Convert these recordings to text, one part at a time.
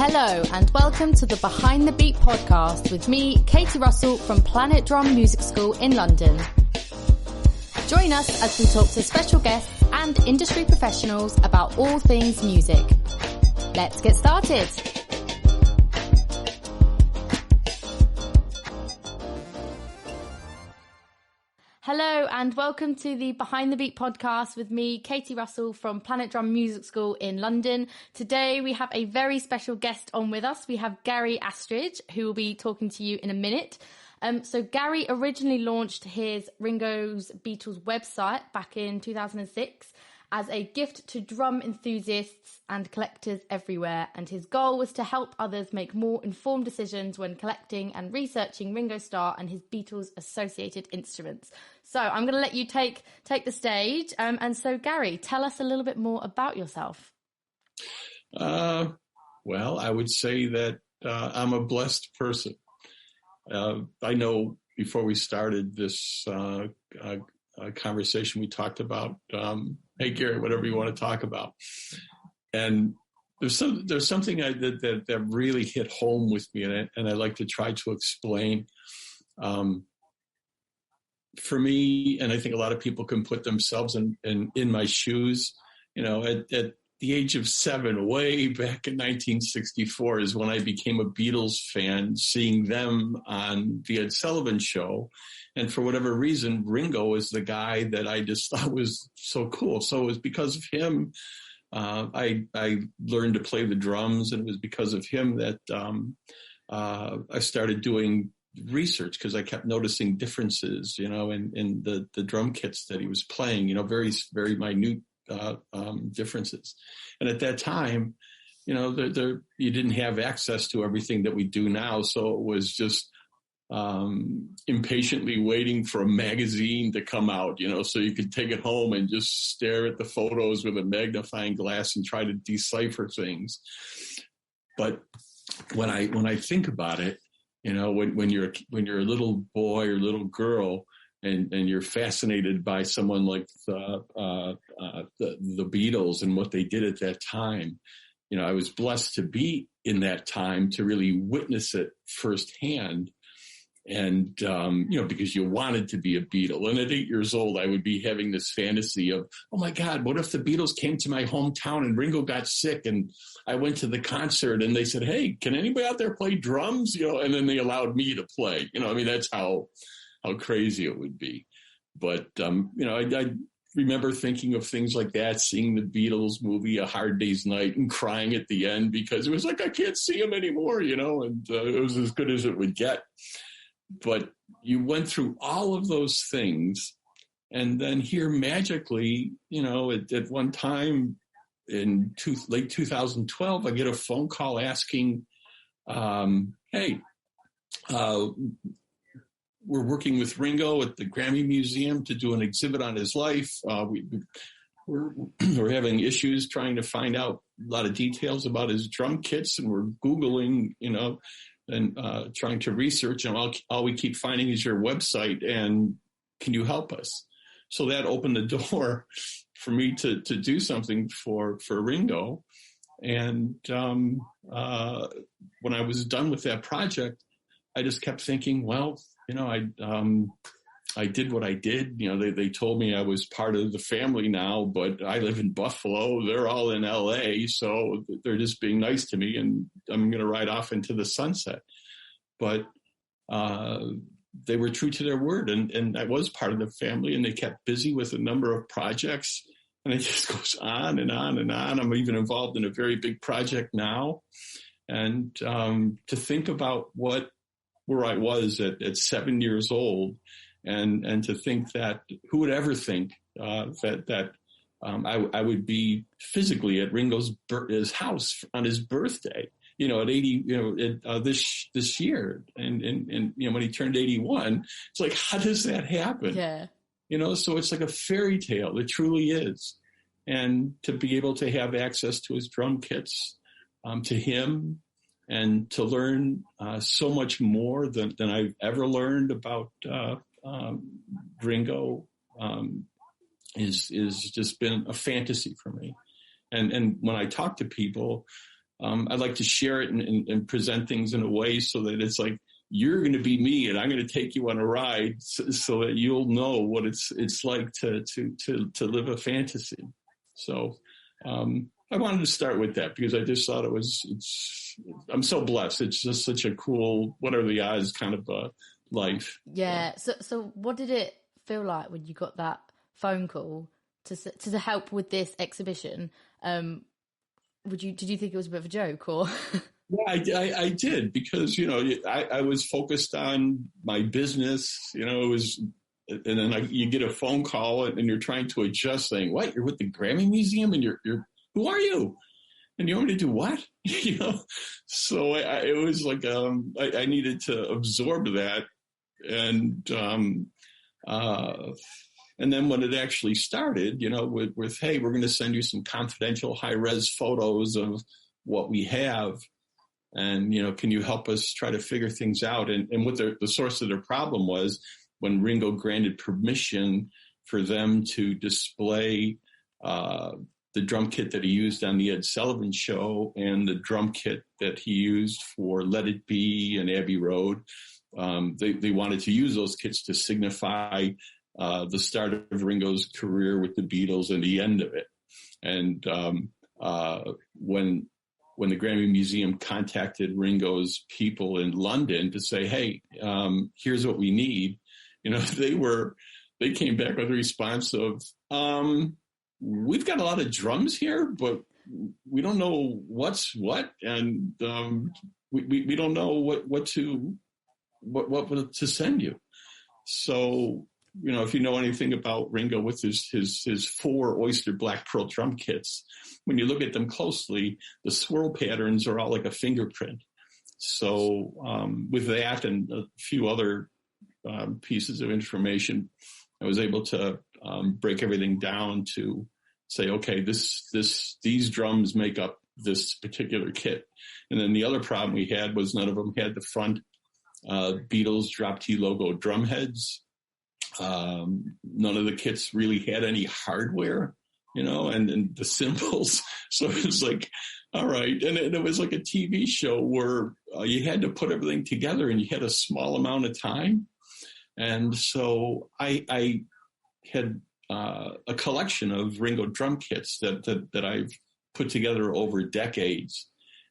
Hello and welcome to the Behind the Beat podcast with me, Katie Russell from Planet Drum Music School in London. Join us as we talk to special guests and industry professionals about all things music. Let's get started. Hello and welcome to the Behind the Beat podcast with me, Katie Russell from Planet Drum Music School in London. Today we have a very special guest on with us. We have Gary Astridge, who will be talking to you in a minute. So Gary originally launched his Ringo's Beatles website back in 2006 as a gift to drum enthusiasts and collectors everywhere. And his goal was to help others make more informed decisions when collecting and researching Ringo Starr and his Beatles associated instruments. So I'm going to let you take the stage. And so Gary, tell us a little bit more about yourself. Well, I would say that I'm a blessed person. I know before we started this conversation, we talked about, hey, Gary, whatever you want to talk about. And there's something that really hit home with me, and I like to try to explain. For me, and I think a lot of people can put themselves in my shoes, you know, at the age of 7, way back in 1964 is when I became a Beatles fan, seeing them on the Ed Sullivan Show. And for whatever reason, Ringo was the guy that I just thought was so cool. So it was because of him I learned to play the drums, and it was because of him that I started doing research, because I kept noticing differences, you know, in the drum kits that he was playing, you know, very, very minute differences. And at that time, you know, you didn't have access to everything that we do now. So it was just impatiently waiting for a magazine to come out, you know, so you could take it home and just stare at the photos with a magnifying glass and try to decipher things. But when I think about it, you know, when you're a little boy or little girl, and you're fascinated by someone like the Beatles and what they did at that time, you know, I was blessed to be in that time to really witness it firsthand. And, you know, because you wanted to be a Beatle. And at 8 years old, I would be having this fantasy of, oh my God, what if the Beatles came to my hometown and Ringo got sick and I went to the concert and they said, hey, can anybody out there play drums? You know, and then they allowed me to play, you know, I mean, that's how crazy it would be. But, you know, I remember thinking of things like that, seeing the Beatles movie, A Hard Day's Night, and crying at the end because it was like, I can't see him anymore, you know, and it was as good as it would get. But you went through all of those things, and then here magically, you know, at one time in late 2012, I get a phone call asking, hey, we're working with Ringo at the Grammy Museum to do an exhibit on his life. We're having issues trying to find out a lot of details about his drum kits, and we're Googling, you know, and trying to research, and all we keep finding is your website, and can you help us? So that opened the door for me to do something for Ringo. And when I was done with that project, I just kept thinking, well, you know, I did what I did. You know, they told me I was part of the family now, but I live in Buffalo. They're all in LA. So they're just being nice to me, and I'm going to ride off into the sunset. But they were true to their word, and I was part of the family, and they kept busy with a number of projects, and it just goes on and on and on. I'm even involved in a very big project now. And to think about where I was at 7 years old, and to think that who would ever think that I would be physically at his house on his birthday, you know, at 80, you know, this year, and you know, when he turned 81, it's like, how does that happen? Yeah, you know, so it's like a fairy tale. It truly is, and to be able to have access to his drum kits, to him. And to learn so much more than I've ever learned about Ringo is just been a fantasy for me. And when I talk to people, I'd like to share it and present things in a way so that it's like, you're going to be me and I'm going to take you on a ride so that you'll know what it's like to live a fantasy. So, I wanted to start with that because I just thought I'm so blessed. It's just such a cool, what are the odds kind of life. Yeah. So what did it feel like when you got that phone call to help with this exhibition? Did you think it was a bit of a joke or? Yeah, I did because, I was focused on my business, it was, and then you get a phone call and you're trying to adjust saying, what, you're with the Grammy Museum and you're, who are you? And you want me to do what? So it was like, I needed to absorb that. And then when it actually started, with, hey, we're going to send you some confidential high-res photos of what we have. And, can you help us try to figure things out? And what the source of their problem was when Ringo granted permission for them to display the drum kit that he used on the Ed Sullivan Show and the drum kit that he used for Let It Be and Abbey Road. They wanted to use those kits to signify the start of Ringo's career with the Beatles and the end of it. And when the Grammy Museum contacted Ringo's people in London to say, hey, here's what we need, they came back with a response of, we've got a lot of drums here, but we don't know what's what. And we don't know what to send you. So, if you know anything about Ringo with his 4 Oyster Black Pearl drum kits, when you look at them closely, the swirl patterns are all like a fingerprint. So with that and a few other pieces of information, I was able to break everything down to say, okay, these drums make up this particular kit. And then the other problem we had was none of them had the front Beatles drop T logo drum heads. None of the kits really had any hardware, and the cymbals. So it was like, all right. And it was like a TV show where you had to put everything together and you had a small amount of time. And so I had a collection of Ringo drum kits that I've put together over decades.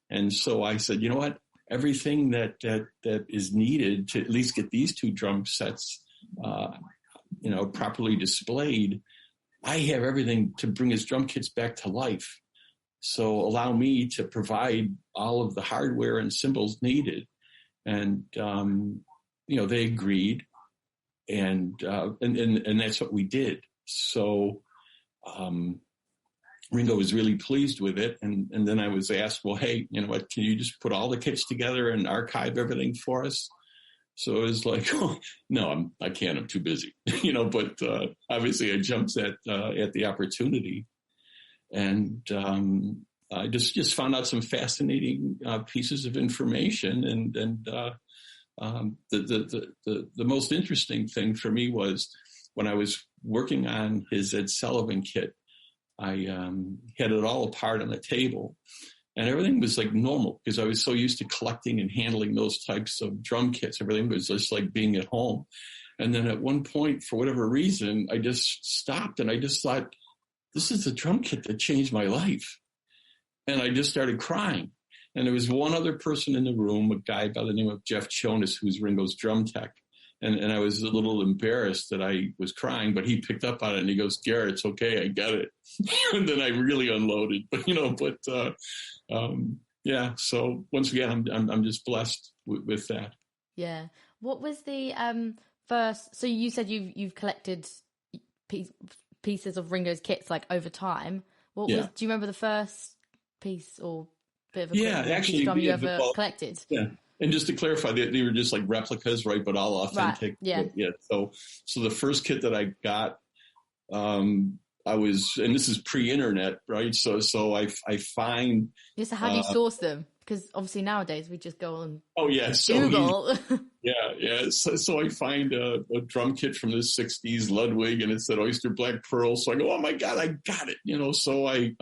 And so I said, you know what? Everything that is needed to at least get these 2 drum sets properly displayed, I have everything to bring his drum kits back to life. So allow me to provide all of the hardware and cymbals needed. And, they agreed. And that's what we did. So Ringo was really pleased with it. And then I was asked, well, hey, you know what, can you just put all the kits together and archive everything for us? So it was like, oh, no, I can't. I'm too busy, but obviously I jumped at the opportunity. And I just found out some fascinating pieces of information. And the most interesting thing for me was when I was working on his Ed Sullivan kit, I had it all apart on the table. And everything was like normal because I was so used to collecting and handling those types of drum kits. Everything was just like being at home. And then at one point, for whatever reason, I just stopped and I just thought, this is the drum kit that changed my life. And I just started crying. And there was one other person in the room, a guy by the name of Jeff Jonas, who's Ringo's drum tech. And I was a little embarrassed that I was crying, but he picked up on it and he goes, Garrett, it's okay. I get it. And then I really unloaded, yeah. So once again, I'm just blessed with that. Yeah. What was the first, so you said you've collected pieces of Ringo's kits like over time. Do you remember the first piece or bit of a drum you ever collected? Yeah. And just to clarify, they were just like replicas, right? But all authentic. Right, yeah. But yeah. So the first kit that I got, I was, and this is pre-internet, right? So I find. Yeah, so how do you source them? Because obviously nowadays we just go on. Oh yeah, Google. Yeah. So I find a drum kit from the '60s, Ludwig, and it said Oyster Black Pearl. So I go, oh my God, I got it! So I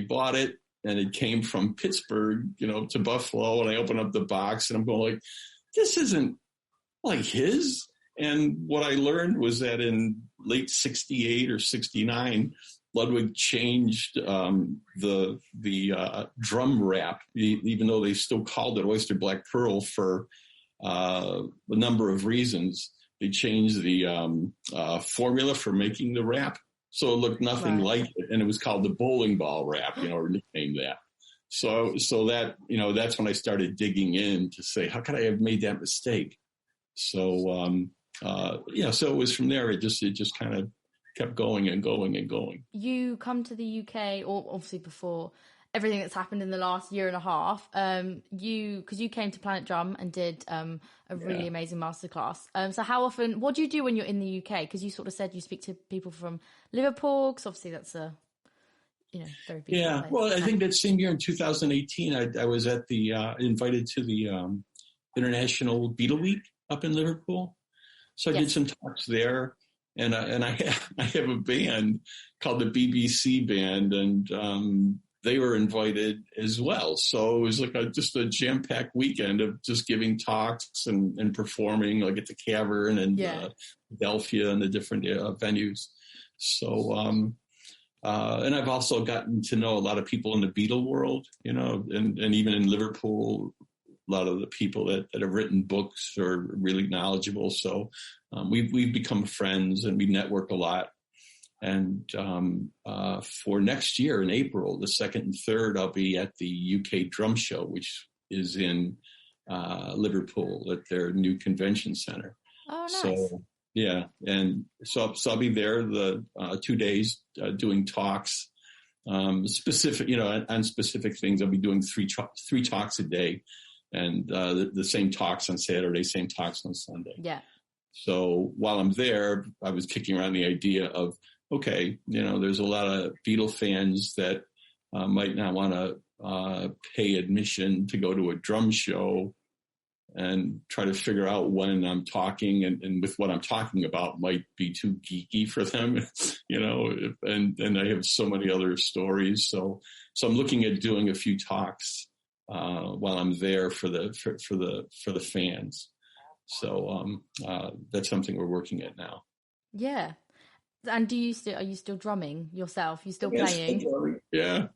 bought it. it came from Pittsburgh, to Buffalo. And I opened up the box and I'm going like, this isn't like his. And what I learned was that in late 68 or 69, Ludwig changed the drum wrap, even though they still called it Oyster Black Pearl for a number of reasons. They changed the formula for making the wrap, so it looked nothing like it, and it was called the bowling ball wrap, or nicknamed that. So that that's when I started digging in to say, how could I have made that mistake? So so it was from there. It just kind of kept going and going and going. You come to the UK, or obviously before everything that's happened in the last year and a half, because you came to Planet Drum and did a really amazing masterclass. So how often, what do you do when you're in the UK? Because you sort of said you speak to people from Liverpool, because obviously that's a, very beautiful place. Well, I think that same year in 2018, I was at the, invited to the International Beatle Week up in Liverpool. So I did some talks there. And I have a band called the BBC Band, and they were invited as well. So it was like just a jam-packed weekend of just giving talks and performing, like at the Cavern and Philadelphia and the different venues. So, and I've also gotten to know a lot of people in the Beatle world, and even in Liverpool, a lot of the people that have written books are really knowledgeable. So we've become friends and we network a lot. And for next year in April, the 2nd and 3rd, I'll be at the UK Drum Show, which is in Liverpool at their new convention center. Oh, nice. So, yeah. And so I'll be there the 2 days doing talks, specific, on specific things. I'll be doing three talks a day. And the same talks on Saturday, same talks on Sunday. Yeah. So while I'm there, I was kicking around the idea of, okay, there's a lot of Beatle fans that might not want to pay admission to go to a drum show, and try to figure out when I'm talking and with what I'm talking about might be too geeky for them, and I have so many other stories. So I'm looking at doing a few talks while I'm there for the fans. So that's something we're working at now. Yeah. And are you still drumming yourself? You still playing? Yeah.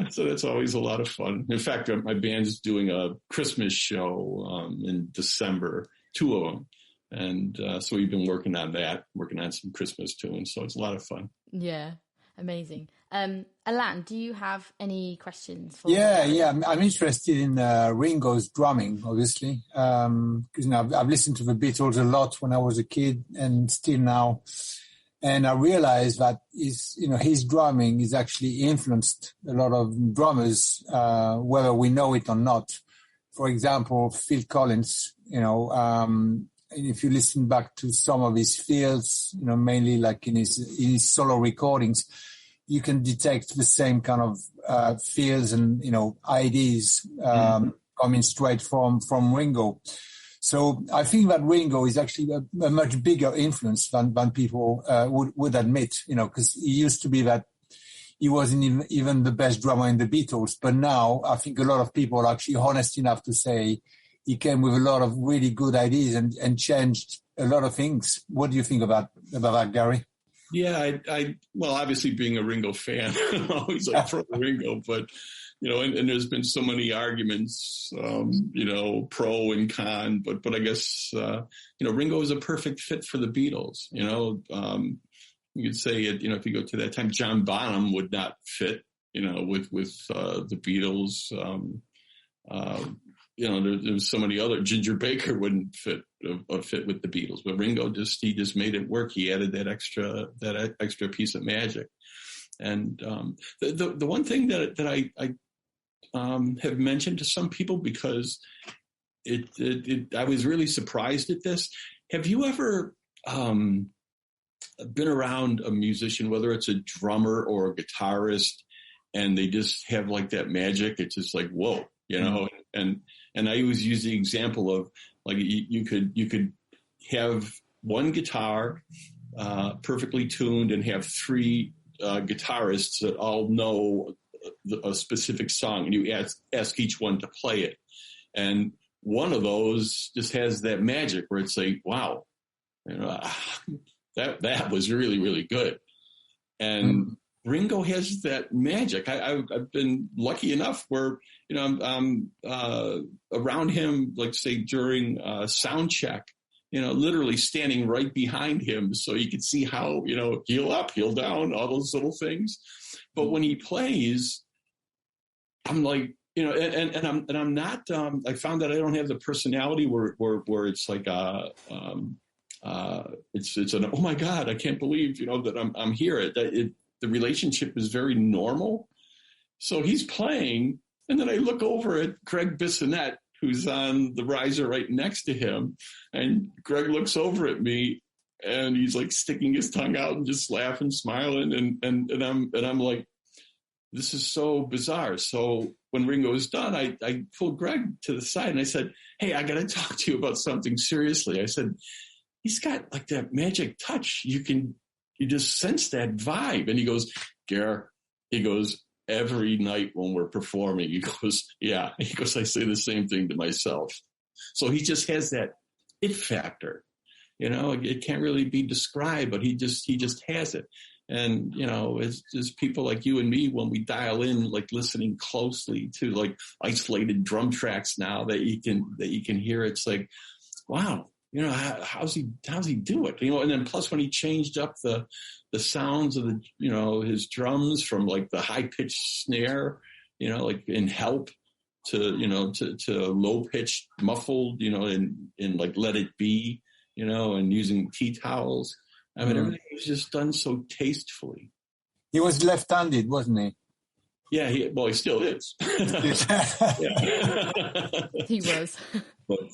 So that's always a lot of fun. In fact, my band's doing a Christmas show in December, 2 of them. And so we've been working on some Christmas tunes. So it's a lot of fun. Yeah. Amazing. Alan, do you have any questions? I'm interested in Ringo's drumming, obviously, because I've listened to the Beatles a lot when I was a kid and still now, and I realized that his drumming is actually influenced a lot of drummers, whether we know it or not. For example, Phil Collins, if you listen back to some of his fields, mainly like in his solo recordings, you can detect the same kind of feels and ideas coming straight from Ringo. So I think that Ringo is actually a much bigger influence than people would admit. Because he used to be that he wasn't even the best drummer in the Beatles, but now I think a lot of people are actually honest enough to say he came with a lot of really good ideas and changed a lot of things. What do you think about that, Gary? Yeah, well, obviously being a Ringo fan, I'm always like pro Ringo, but, and there's been so many arguments, pro and con, but I guess, Ringo is a perfect fit for the Beatles. You could say it, if you go to that time, John Bonham would not fit, with the Beatles. There's so many other. Ginger Baker wouldn't fit with the Beatles, but Ringo he just made it work. He added that extra piece of magic. And the one thing that I have mentioned to some people, because I was really surprised at this. Have you ever been around a musician, whether it's a drummer or a guitarist, and they just have like that magic? It's just like, whoa, And I always use the example of like you could have one guitar perfectly tuned and have three guitarists that all know a specific song, and you ask each one to play it. And one of those just has that magic where it's like, wow, that was really, really good. And Ringo has that magic. I've been lucky enough where, I'm around him, like say during sound check, literally standing right behind him so you can see how, heel up, heel down, all those little things. But when he plays, I'm like, and I'm not, I found that I don't have the personality where it's like, it's an, oh my God, I can't believe, that I'm here. The relationship is very normal. So he's playing, and then I look over at Greg Bissonette, who's on the riser right next to him, and Greg looks over at me, and he's like sticking his tongue out and just laughing, smiling, and I'm like, this is so bizarre. So when Ringo was done, I pulled Greg to the side and I said, hey, I got to talk to you about something seriously. I said, he's got like that magic touch. You just sense that vibe. And he goes, Gare, every night when we're performing, he goes, yeah. He goes, I say the same thing to myself. So he just has that it factor. It can't really be described, but he just has it. And, it's just people like you and me, when we dial in, like listening closely to like isolated drum tracks now that you can hear, it's like, wow, how's he do it? And then plus when he changed up the sounds of the, his drums from like the high pitched snare, like in Help to low pitched muffled, in like Let It Be, and using tea towels. I mean, everything was just done so tastefully. He was left-handed, wasn't he? Yeah, he still is. He was. But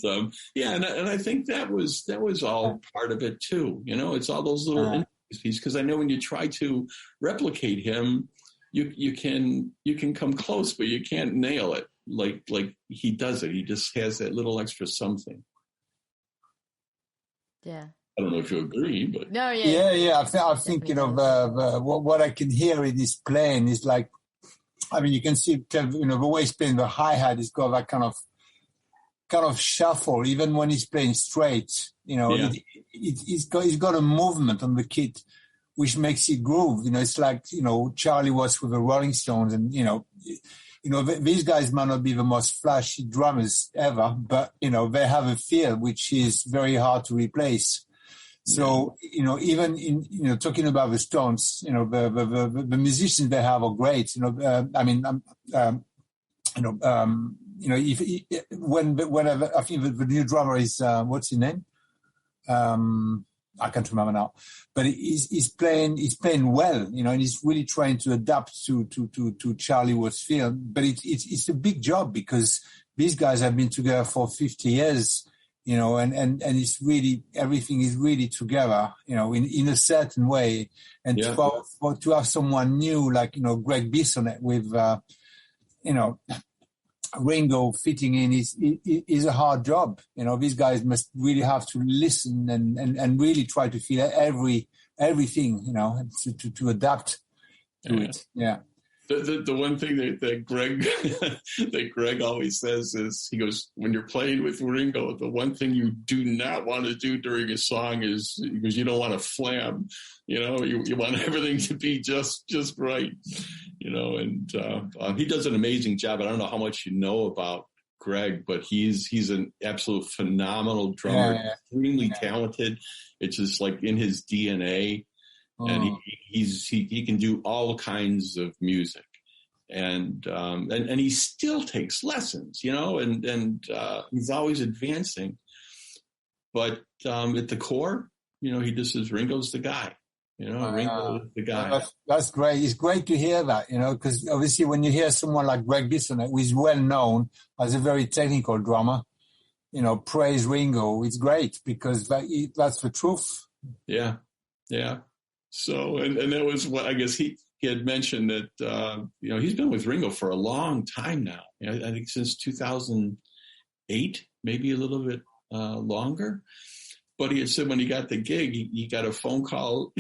and I think that was all part of it too. It's all those little intricacies, because I know when you try to replicate him, you can come close, but you can't nail it like he does it. He just has that little extra something. Yeah. I don't know if you agree, but no, yeah. I think what I can hear in his playing is like, I mean, you can see the way he's playing the hi-hat, he's got that kind of shuffle, even when he's playing straight. He's got a movement on the kit which makes it groove. It's like Charlie was with the Rolling Stones, and these guys might not be the most flashy drummers ever, but they have a feel which is very hard to replace. So, even in, talking about the Stones, the musicians they have are great. Whenever I think the new drummer is, what's his name? I can't remember now, but he's playing well, and he's really trying to adapt to Charlie Watts' feel. But it's a big job because these guys have been together for 50 years. And it's really, everything is really together, in a certain way. And to have someone new, like, Greg Bissonette with, Ringo fitting in is a hard job. These guys must really have to listen and really try to feel everything, to adapt to it. Yeah. The one thing that Greg always says is, he goes, when you're playing with Ringo, the one thing you do not want to do during a song is, because you don't want to flam, you want everything to be just right, and he does an amazing job. I don't know how much you know about Greg, but he's an absolute phenomenal drummer, extremely talented. It's just like in his DNA. And he can do all kinds of music, and he still takes lessons, and he's always advancing. But at the core, he just says Ringo's the guy. Ringo is the guy. That's great. It's great to hear that, because obviously when you hear someone like Greg Bissonette, who is well known as a very technical drummer, praise Ringo. It's great because that's the truth. Yeah. So, and that was what I guess he had mentioned that, he's been with Ringo for a long time now. I think since 2008, maybe a little bit longer. But he had said when he got the gig, he got a phone call,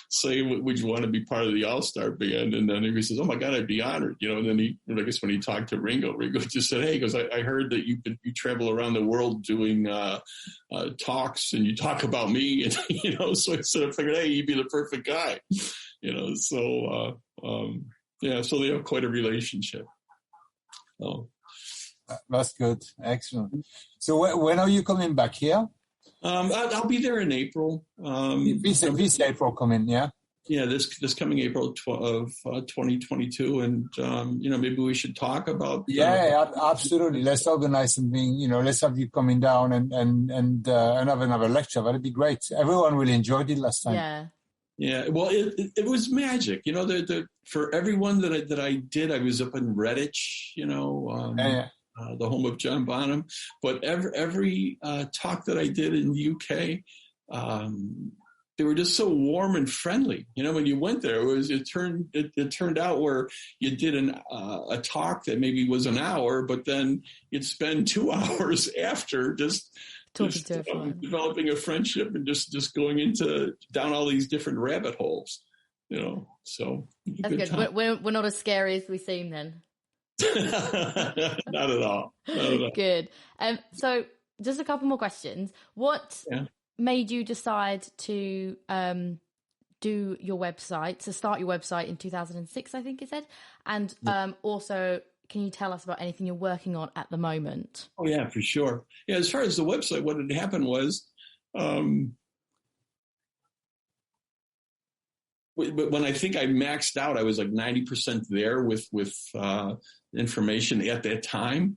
saying, would you want to be part of the All-Star band? And then he says, oh my God, I'd be honored, And then I guess when he talked to Ringo just said, hey, he goes, I heard that you travel around the world doing talks and you talk about me. And, so I sort of figured, hey, you'd be the perfect guy, so they have quite a relationship. Oh. That's good. Excellent. So when are you coming back here? I'll be there in April. This April coming, yeah? Yeah, this coming April of 2022. And, maybe we should talk about... Yeah, absolutely. Let's organize something, let's have you coming down and have another lecture. That'd be great. Everyone really enjoyed it last time. Yeah. Yeah, well, it was magic. For everyone that I did, I was up in Redditch, the home of John Bonham. But every talk that I did in the UK, they were just so warm and friendly. When you went there, it turned out where you did a talk that maybe was an hour, but then you'd spend 2 hours after developing a friendship and just going down all these different rabbit holes. So that's good. We're not as scary as we seem then. Not at all. Good. So just a couple more questions. What made you decide to do your website, to start your website in 2006, I think you said? And also, can you tell us about anything you're working on at the moment? Oh, yeah, for sure. Yeah, as far as the website, what had happened was when I think I maxed out, I was like 90% there with information at that time.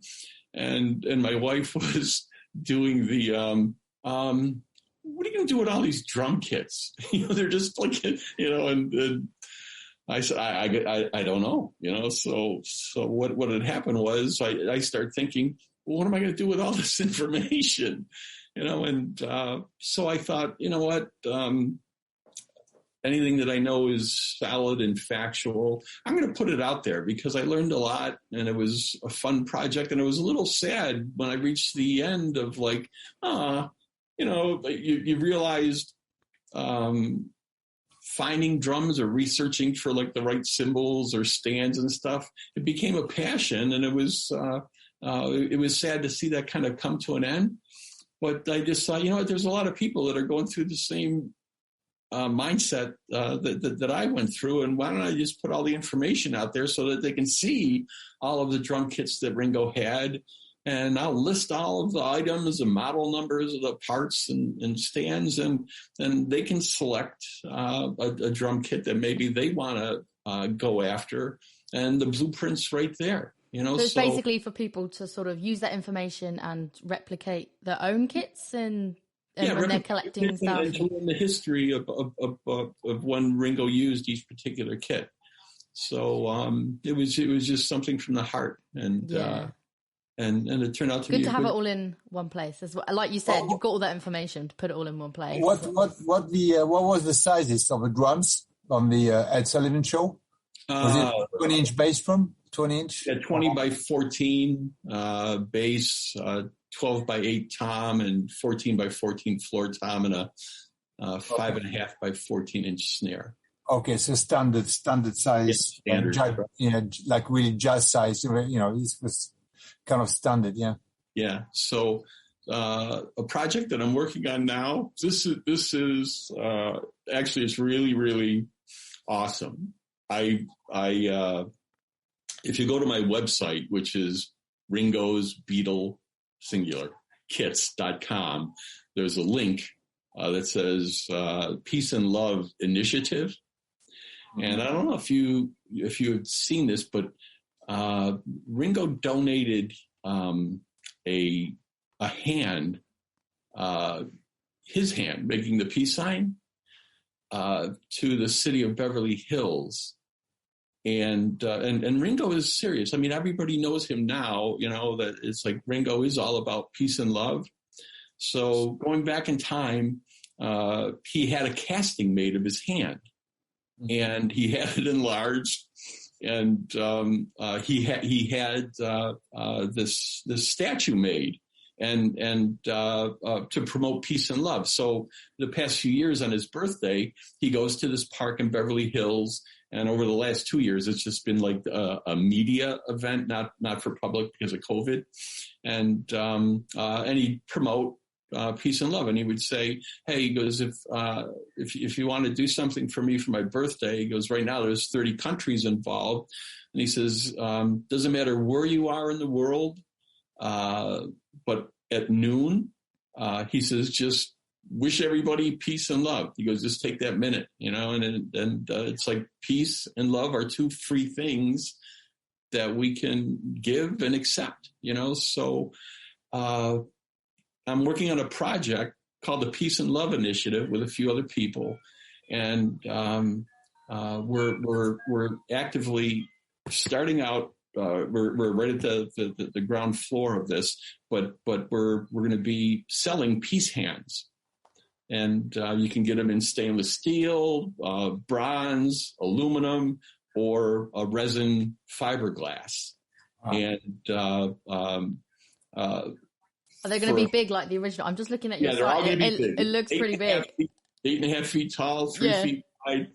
And my wife was doing the, what are you going to do with all these drum kits? They're just like, and I said, I don't know, so what had happened was I started thinking, well, what am I going to do with all this information? And so I thought, what, anything that I know is solid and factual, I'm going to put it out there because I learned a lot and it was a fun project. And it was a little sad when I reached the end of like, you realized finding drums or researching for like the right cymbals or stands and stuff, it became a passion. And it was sad to see that kind of come to an end. But I just thought, there's a lot of people that are going through the same mindset that I went through, and why don't I just put all the information out there so that they can see all of the drum kits that Ringo had, and I'll list all of the items and model numbers of the parts and stands, and they can select a drum kit that maybe they want to go after, and the blueprint's right there. So it's basically for people to sort of use that information and replicate their own kits and when they're collecting stuff. And to learn the history of when Ringo used each particular kit. So it was just something from the heart, and it turned out to be good to have it all in one place as well. Like you said, you've got all that information to put it all in one place. What was the sizes of the drums on the Ed Sullivan show? Was it 20-inch bass drum? 20-inch? Yeah, 20 by 14 bass, 12 by 8 tom, and 14 by 14 floor tom, and a 5.5 by 14-inch snare. Okay, so standard size, standard, like really jazz size. This was kind of standard, yeah. Yeah. So a project that I'm working on now. This is actually it's really, really awesome. If you go to my website, which is Ringo's Beetle singular kits.com, there's a link that says Peace and Love Initiative. And I don't know if you have seen this, but Ringo donated a hand, his hand making the peace sign, to the city of Beverly Hills. And Ringo is serious. I mean, everybody knows him now, that it's like Ringo is all about peace and love. So going back in time, he had a casting made of his hand, and he had it enlarged, and he had this statue made, and to promote peace and love. So the past few years on his birthday, he goes to this park in Beverly Hills. And over the last 2 years, it's just been like a media event, not for public because of COVID. And he'd promote peace and love. And he would say, hey, he goes, if you want to do something for me for my birthday, he goes, right now there's 30 countries involved. And he says, doesn't matter where you are in the world, but at noon, he says, just wish everybody peace and love. He goes, just take that minute, and it's like peace and love are two free things that we can give and accept, So I'm working on a project called the Peace and Love Initiative with a few other people, and we're actively starting out. We're right at the ground floor of this, but we're going to be selling peace hands. And you can get them in stainless steel, bronze, aluminum, or a resin fiberglass. Wow. And are they going to be big like the original? I'm just looking at your site. They're all going to be big. It looks pretty big. 8.5 feet tall, 3 feet wide,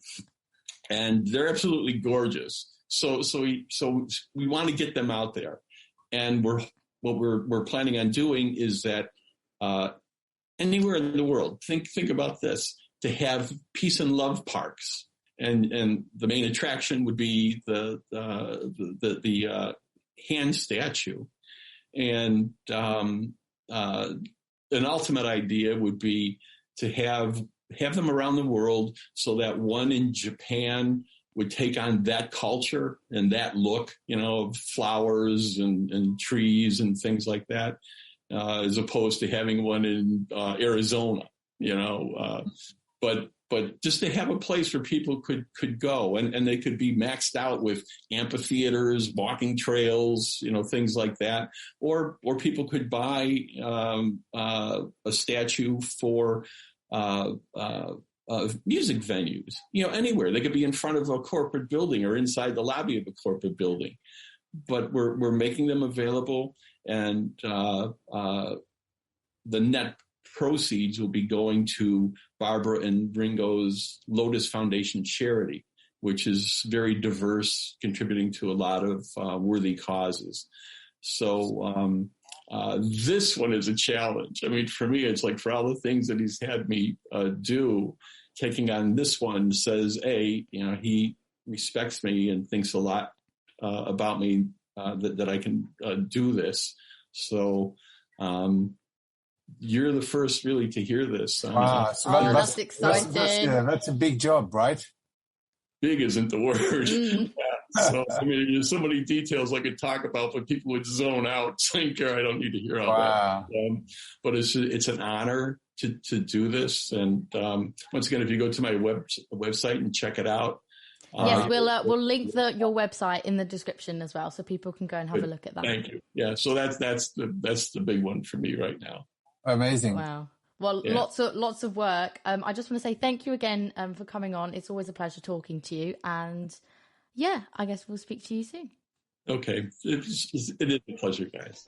and they're absolutely gorgeous. So we want to get them out there, and what we're planning on doing is that. Anywhere in the world, think about this, to have peace and love parks, and the main attraction would be the hand statue, and an ultimate idea would be to have them around the world, so that one in Japan would take on that culture and that look, of flowers and trees and things like that. As opposed to having one in Arizona, but just to have a place where people could go, and they could be maxed out with amphitheaters, walking trails, things like that, or people could buy a statue for music venues, anywhere. They could be in front of a corporate building or inside the lobby of a corporate building, but we're making them available. And the net proceeds will be going to Barbara and Ringo's Lotus Foundation charity, which is very diverse, contributing to a lot of worthy causes. So this one is a challenge. I mean, for me, it's like, for all the things that he's had me do, taking on this one says, he respects me and thinks a lot about me. That I can do this. So you're the first really to hear this. So that's exciting. That's a big job, right? Big isn't the word. So there's so many details I could talk about, but people would zone out, saying, I don't need to hear all that. But it's an honor to do this. And once again, if you go to my website and check it out, yes, we'll link your website in the description as well, so people can go and have a look at that. Thank you. Yeah, so that's the big one for me right now. Amazing. Wow. Well, lots of work. I just want to say thank you again for coming on. It's always a pleasure talking to you, and I guess we'll speak to you soon. Okay, it is a pleasure, guys.